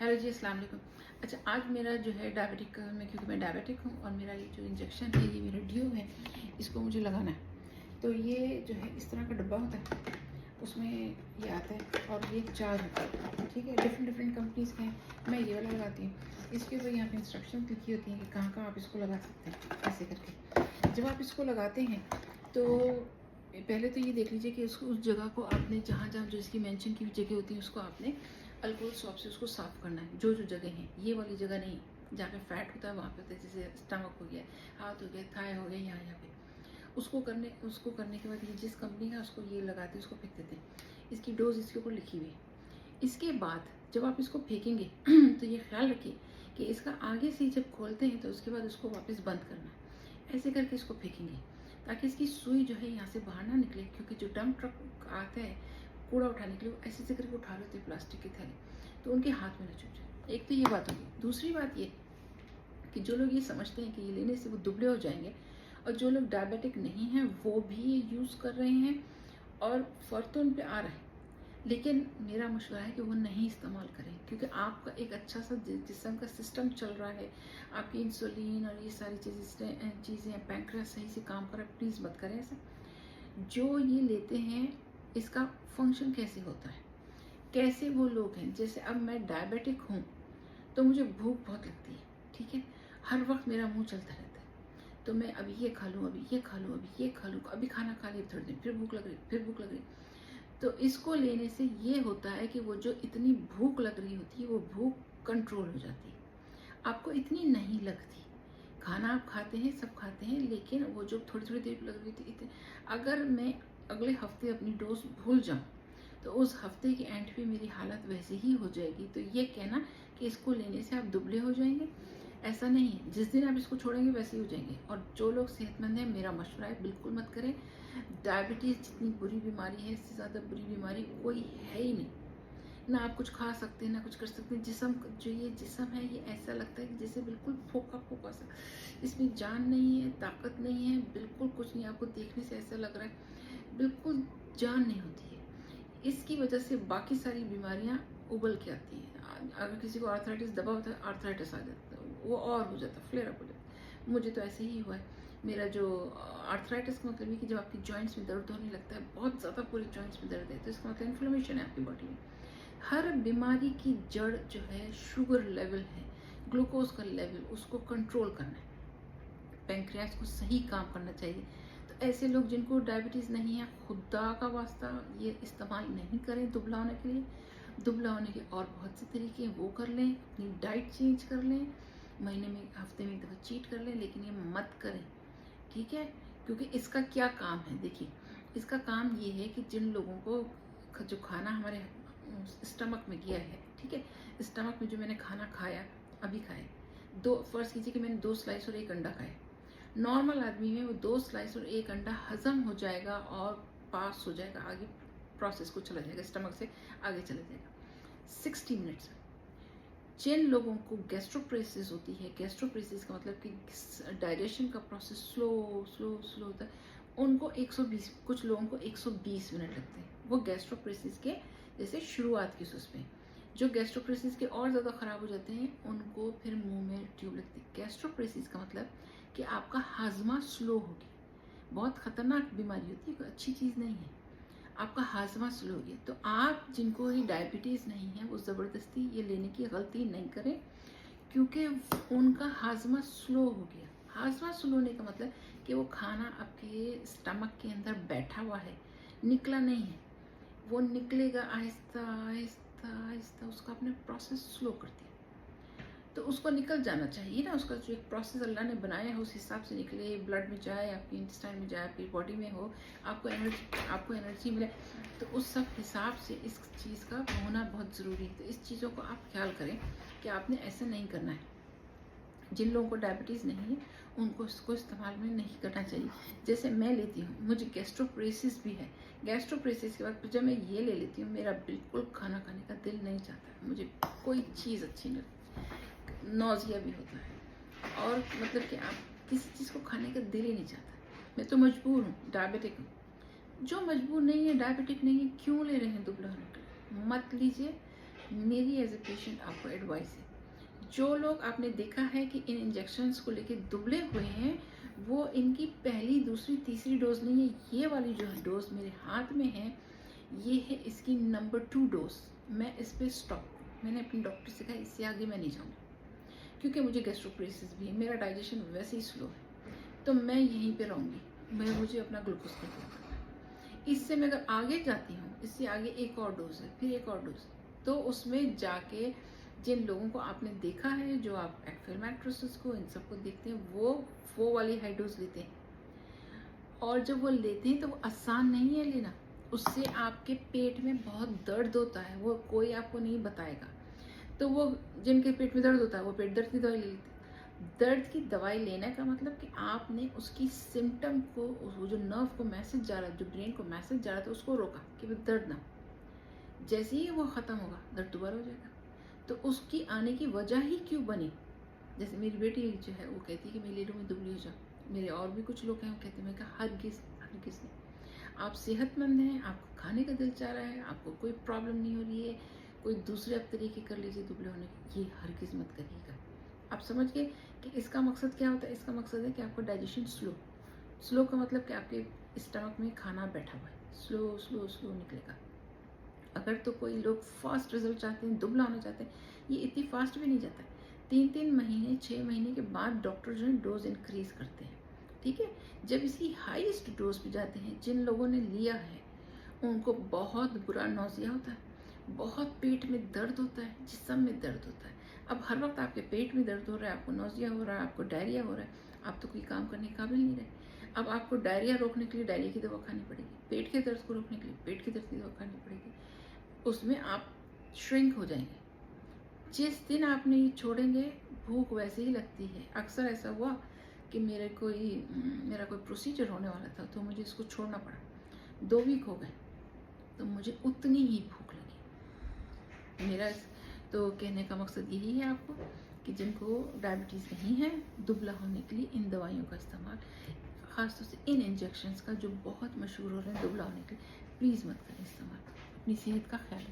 Hello जी, अस्सलाम वालेकुम। अच्छा, आज मेरा जो है डायबिटिक में, क्योंकि मैं डायबिटिक हूँ और मेरा ये जो इंजेक्शन है, ये मेरा ड्यू है, इसको मुझे लगाना है। तो ये जो है इस तरह का डब्बा होता है, उसमें ये आता है और ये 4 होता है, ठीक है। डिफरेंट कंपनीज़ के हैं। मैं ये वाला लगाती हूँ। इसके ऊपर यहाँ पे इंस्ट्रक्शन लिखी होती हैं कि कहाँ कहाँ आप इसको लगा सकते हैं, ऐसे करके। जब आप इसको लगाते हैं तो पहले तो ये देख लीजिए कि उसको, उस जगह को आपने जहाँ जहाँ जो इसकी मेंशन की हुई जगह होती है, उसको आपने अल्कोहल स्वैब से उसको साफ़ करना है। जो जो जगह है, ये वाली जगह नहीं, जहाँ पे फैट होता है वहाँ पे होता है, जैसे स्टमक हो गया, हाथ हो गया, थाई हो गया, यहाँ पे उसको करने के बाद ये जिस कंपनी का उसको ये लगाते हैं, उसको फेंक देते हैं। इसकी डोज इसके ऊपर लिखी हुई है। इसके बाद जब आप इसको फेंकेंगे तो ये ख्याल रखिए कि इसका आगे से जब खोलते हैं तो उसके बाद उसको वापस बंद करना है। ऐसे करके इसको फेंकेंगे ताकि इसकी सुई जो है यहाँ से बाहर ना निकले, क्योंकि जो डंप ट्रक आता है कूड़ा उठाने के लिए, वो ऐसे करके उठा लेते हैं प्लास्टिक की थैली, तो उनके हाथ में न चुभ जाए। एक तो ये बात होगी। दूसरी बात ये कि जो लोग ये समझते हैं कि ये लेने से वो दुबले हो जाएंगे, और जो लोग डायबिटिक नहीं हैं वो भी ये यूज़ कर रहे हैं और फ़र्क तो उन पे आ रहा है, लेकिन मेरा मशवरा है कि वो नहीं इस्तेमाल करें, क्योंकि आपका एक अच्छा सा जिस्म का सिस्टम चल रहा है, आपकी इंसुलिन और ये सारी चीज़ें पैंक्रियास सही से काम कर रहा है। प्लीज़ मत करें ऐसा। जो ये लेते हैं इसका फंक्शन कैसे होता है, कैसे वो लोग हैं, जैसे अब मैं डायबिटिक हूँ तो मुझे भूख बहुत लगती है, ठीक है। हर वक्त मेरा मुंह चलता रहता है, तो मैं अभी ये खा लूँ, अभी ये खा लूँ, अभी ये खा लूँ, अभी खाना खा लिया, थोड़ी देर फिर भूख लग रही, फिर भूख लग रही। तो इसको लेने से ये होता है कि वो जो इतनी भूख लग रही होती है वो भूख कंट्रोल हो जाती है, आपको इतनी नहीं लगती। खाना आप खाते हैं, सब खाते हैं, लेकिन वो जो थोड़ी थोड़ी देर लग रही थी अगर मैं अगले हफ्ते अपनी डोज भूल जाऊँ तो उस हफ्ते के एंड पे मेरी हालत वैसे ही हो जाएगी। तो ये कहना कि इसको लेने से आप दुबले हो जाएंगे, ऐसा नहीं है। जिस दिन आप इसको छोड़ेंगे वैसे ही हो जाएंगे। और जो लोग सेहतमंद हैं, मेरा मशवरा है बिल्कुल मत करें। डायबिटीज़ जितनी बुरी बीमारी है, इससे ज़्यादा बुरी बीमारी कोई है ही नहीं। ना आप कुछ खा सकते हैं, ना कुछ कर सकते हैं। जिस्म, जो ये जिस्म है, ये ऐसा लगता है कि जैसे बिल्कुल फोका फोका सा, इसमें जान नहीं है, ताकत नहीं है, बिल्कुल कुछ नहीं। आपको देखने से ऐसा लग रहा है बिल्कुल जान नहीं होती है। इसकी वजह से बाकी सारी बीमारियां उबल के आती हैं। अगर किसी को आर्थराइटिस दबा होता है, आर्थराइटिस आ जाता है, वो और हो जाता है, फ्लेयर अप हो जाता है। मुझे तो ऐसे ही हुआ है। मेरा जो आर्थराइटिस का मतलब है कि जब आपकी जॉइंट्स में दर्द होने लगता है, बहुत ज़्यादा पूरे जॉइंट्स में दर्द है, तो इसका मतलब इन्फ्लेमेशन है आपकी बॉडी में। हर बीमारी की जड़ जो है शुगर लेवल है, ग्लूकोज का लेवल, उसको कंट्रोल करना है, पैंक्रियास को सही काम करना चाहिए। तो ऐसे लोग जिनको डायबिटीज़ नहीं है, खुदा का वास्ता ये इस्तेमाल नहीं करें दुबला होने के लिए। दुबला होने के और बहुत से तरीके हैं, वो कर लें, अपनी डाइट चेंज कर लें, महीने में, हफ्ते में एक दफ़ा चीट कर लें, लेकिन ये मत करें, ठीक है। क्योंकि इसका क्या काम है, देखिए, इसका काम ये है कि जिन लोगों को जो खाना हमारे स्टमक में गया है, ठीक है, स्टमक में जो मैंने खाना खाया, अभी खाए, दो, फर्ज कीजिए कि मैंने 2 स्लाइस और 1 अंडा खाया। नॉर्मल आदमी में वो 2 स्लाइस और 1 अंडा हजम हो जाएगा और पास हो जाएगा, आगे प्रोसेस को चला जाएगा, स्टमक से आगे चला जाएगा 60 मिनट्स में। जिन लोगों को गैस्ट्रोप्रेसिस होती है, गैस्ट्रोप्रेसिस का मतलब कि डाइजेशन का प्रोसेस स्लो स्लो स्लो होता है, उनको 120, कुछ लोगों को 120 मिनट लगते हैं। वो गैस्ट्रोप्रेसिस के जैसे शुरुआत की उसमें। जो गैस्ट्रोप्रेसिस के और ज़्यादा ख़राब हो जाते हैं, उनको फिर मुंह में ट्यूब लगती है। गैस्ट्रोप्रेसिस का मतलब कि आपका हाजमा स्लो हो गया। बहुत ख़तरनाक बीमारी होती है, कोई अच्छी चीज़ नहीं है। आपका हाजमा स्लो हो गया। तो आप जिनको ये डायबिटीज़ नहीं है, वो ज़बरदस्ती ये लेने की गलती नहीं करें, क्योंकि उनका हाजमा स्लो हो गया। हाजमा स्लो होने का मतलब कि वो खाना आपके स्टमक के अंदर बैठा हुआ है, निकला नहीं है। वो निकलेगा आहिस्ता आहिस्ता आहिस्ता, उसका आपने प्रोसेस स्लो कर दिया। तो उसको निकल जाना चाहिए ना, उसका जो एक प्रोसेस अल्लाह ने बनाया है उस हिसाब से निकले, ब्लड में जाए, आपकी इंटेस्टाइन में जाए, आपकी बॉडी में हो, आपको एनर्जी मिले। तो उस सब हिसाब से इस चीज़ का होना बहुत ज़रूरी है। तो इस चीज़ों को आप ख्याल करें कि आपने ऐसा नहीं करना है। जिन लोगों को डायबिटीज़ नहीं है उनको इसको इस्तेमाल में नहीं करना चाहिए। जैसे मैं लेती हूँ, मुझे गैस्ट्रोप्रेसिस भी है। गैस्ट्रोप्रेसिस के बाद जब मैं ये ले लेती हूँ, मेरा बिल्कुल खाना खाने का दिल नहीं चाहता, मुझे कोई चीज़ अच्छी नहीं लगती, नौजिया भी होता है, और मतलब कि आप किसी चीज़ को खाने का दिल ही नहीं चाहता। मैं तो मजबूर हूँ, डायबिटिक हूँ। जो मजबूर नहीं है, डायबिटिक नहीं है, क्यों ले रहे हैं दुबला होने के लिए? मत लीजिए। मेरी एज ए पेशेंट आपको एडवाइस है, जो लोग आपने देखा है कि इन इंजेक्शन्स को लेके दुबले हुए हैं, वो इनकी पहली, दूसरी, तीसरी डोज नहीं है। ये वाली जो डोज मेरे हाथ में है, ये है इसकी नंबर 2 डोज। मैं इस पे स्टॉप, मैंने अपने डॉक्टर से कहा इससे आगे मैं नहीं जाऊँगी, क्योंकि मुझे गैस्ट्रोपेरेसिस भी है, मेरा डाइजेशन वैसे ही स्लो है, तो मैं यहीं पे रहूँगी। मुझे अपना ग्लूकोज कंट्रोल करना है। इससे मैं अगर आगे जाती हूँ, इससे आगे एक और डोज है, फिर एक और डोज, तो उसमें जाके जिन लोगों को आपने देखा है, जो आप एक्फिल्मैट्रोसिस को, इन सबको देखते हैं, वो वाली हाई डोज लेते हैं, और जब वो लेते हैं तो वो आसान नहीं है लेना। उससे आपके पेट में बहुत दर्द होता है, वो कोई आपको नहीं बताएगा। तो वो जिनके पेट में दर्द होता है वो पेट दर्द की दवाई ले लेते हैं। दर्द की दवाई लेने का मतलब कि आपने उसकी सिम्टम को, वो जो नर्व को मैसेज जा रहा है, जो ब्रेन को मैसेज जा रहा था, उसको रोका कि वो दर्द ना। जैसे ही वो ख़त्म होगा, दर्द दोबारा हो जाएगा। तो उसकी आने की वजह ही क्यों बनी? जैसे मेरी बेटी जो है, वो कहती है कि मैं ले लूँ, मैं दुबली हो जाऊँ। मेरे और भी कुछ लोग हैं, वो कहते हैं, मैं कहा हरगिज़ नहीं। आप सेहतमंद हैं, आपको खाने का दिल चाह रहा है, आपको कोई प्रॉब्लम नहीं हो रही है, कोई दूसरे आप तरीके कर लीजिए दुबले होने की, ये हरगिज़ मत करिएगा। आप समझ गए कि इसका मकसद क्या होता है? इसका मकसद है कि आपको डाइजेशन स्लो का मतलब कि आपके स्टमक में खाना बैठा हुआ है, स्लो निकलेगा। अगर तो कोई लोग फास्ट रिजल्ट चाहते हैं, दुबला होना चाहते हैं, ये इतनी फास्ट भी नहीं जाता है। 3-3 महीने, 6 महीने के बाद डॉक्टर जो है डोज इंक्रीज करते हैं, ठीक है। जब इसकी हाईएस्ट डोज पे जाते हैं, जिन लोगों ने लिया है उनको बहुत बुरा नौजिया होता है, बहुत पेट में दर्द होता है, जिस्म में दर्द होता है। अब हर वक्त आपके पेट में दर्द हो रहा है, आपको नौजिया हो रहा है, आपको डायरिया हो रहा है, आप तो कोई काम करने के काबिल नहीं रहे। अब आपको डायरिया रोकने के लिए डायरिया की दवा खानी पड़ेगी, पेट के दर्द को रोकने के लिए पेट की दर्द की दवा खानी पड़ेगी। उसमें आप श्रिंक हो जाएंगे। जिस दिन आपने ये छोड़ेंगे, भूख वैसे ही लगती है। अक्सर ऐसा हुआ कि मेरा कोई प्रोसीजर होने वाला था, तो मुझे इसको छोड़ना पड़ा। 2 वीक हो गए, तो मुझे उतनी ही भूख लगी। मेरा तो कहने का मकसद यही है आपको कि जिनको डायबिटीज़ नहीं है, दुबला होने के लिए इन दवाइयों का इस्तेमाल, ख़ासतौर से इन इंजेक्शन्स का जो बहुत मशहूर हो रहे हैं दुबला होने के लिए, प्लीज़ मत करें इस्तेमाल। अपनी सेहत का ख्याल